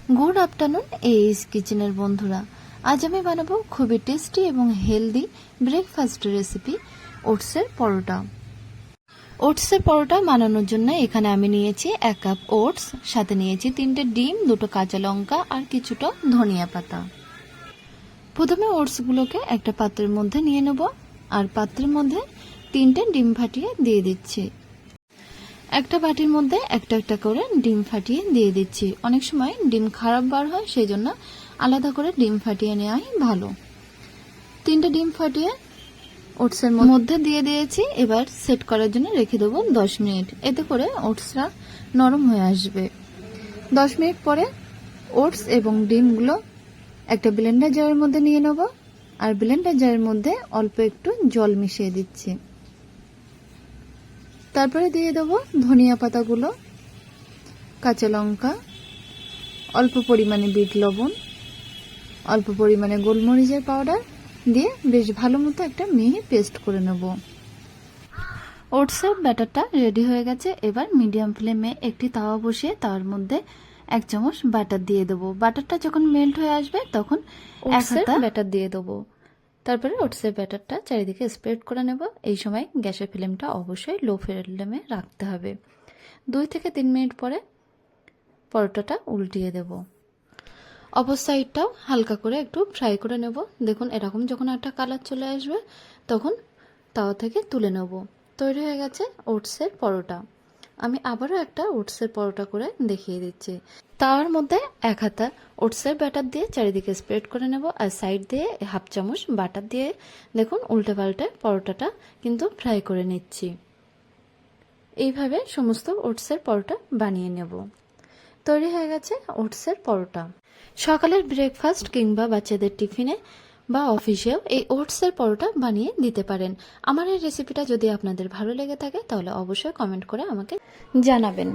Good afternoon এইস কিচেনের বন্ধুরা, আজ আমি বানাবো খুবই টেস্টি এবং হেলদি ব্রেকফাস্ট রেসিপি ওটসের পরোটা। ওটসের পরোটা বানানোর জন্য এখানে আমি নিয়েছি 1 কাপ ওটস, সাথে নিয়েছি 3টে ডিম, 2টো কাঁচা লঙ্কা আর কিছুটা ধনিয়া পাতা। প্রথমে ওটসগুলোকে একটা পাত্রের মধ্যে নিয়ে নেব আর পাত্রের মধ্যে 3টে ডিম ফাটিয়ে দিয়ে দিচ্ছি। একটা বাটির মধ্যে একটা একটা করে ডিম ফাটিয়ে দিয়ে দিচ্ছি। অনেক সময় ডিম খারাপ বার হয়, সেই জন্য আলাদা করে ডিম ফাটিয়ে নেওয়াই ভালো। 3টে ডিম ফাটিয়ে ওটসের মধ্যে দিয়ে দিয়েছি। এবার সেট করার জন্য রেখে দেবো 10 মিনিট। এতে করে ওটসটা নরম হয়ে আসবে। 10 মিনিট পরে ওটস এবং ডিমগুলো একটা ব্লেন্ডার জারের মধ্যে নিয়ে নেব আর ব্লেন্ডার জারের মধ্যে অল্প একটু জল মিশিয়ে দিচ্ছি। তারপরে দিয়ে দেবো ধনিয়া পাতাগুলো, কাঁচা লঙ্কা, অল্প পরিমাণে বিট লবণ, অল্প পরিমাণে গোলমরিচের পাউডার দিয়ে বেশ ভালো মতো একটা মিহি পেস্ট করে নেব। ওটসের ব্যাটারটা রেডি হয়ে গেছে। এবার মিডিয়াম ফ্লেমে একটি তাওয়া বসিয়ে তার মধ্যে 1 চামচ বাটার দিয়ে দেবো। বাটারটা যখন মেল্ট হয়ে আসবে তখন ওটসের ব্যাটার দিয়ে দেবো। তারপরে ওটসের ব্যাটারটা চারিদিকে স্প্রেড করে নেব। এই সময় গ্যাসের ফ্লেমটা অবশ্যই লো ফ্লেমে রাখতে হবে। 2 থেকে 3 মিনিট পরে পরোটাটা উল্টিয়ে দেব। অপর সাইডটাও হালকা করে একটু ফ্রাই করে নেব। দেখুন এরকম যখন একটা কালার চলে আসবে তখন তাওয়া থেকে তুলে নেব। তৈরি হয়ে গেছে ওটসের পরোটা। আমি আবারও একটা ওটসের পরোটা করে দেখিয়ে দিচ্ছি। তাওয়ার মধ্যে 1 হাতা ওটসের ব্যাটার দিয়ে চারিদিকে স্প্রেড করে নেব আর সাইড দিয়ে 1/2 চামচ বাটার দিয়ে দেখুন উল্টে পাল্টে পরোটাটা কিন্তু ফ্রাই করে নিচ্ছি। এইভাবে সমস্ত ওটসের পরোটা বানিয়ে নেব। তৈরি হয়ে গেছে ওটসের পরোটা। সকালের ব্রেকফাস্ট কিংবা বাচ্চাদের টিফিনে বা অফিসেও এই ওটসের পরোটা বানিয়ে দিতে পারেন। আমার এই রেসিপিটা যদি আপনাদের ভালো লেগে থাকে তাহলে অবশ্যই কমেন্ট করে আমাকে জানাবেন।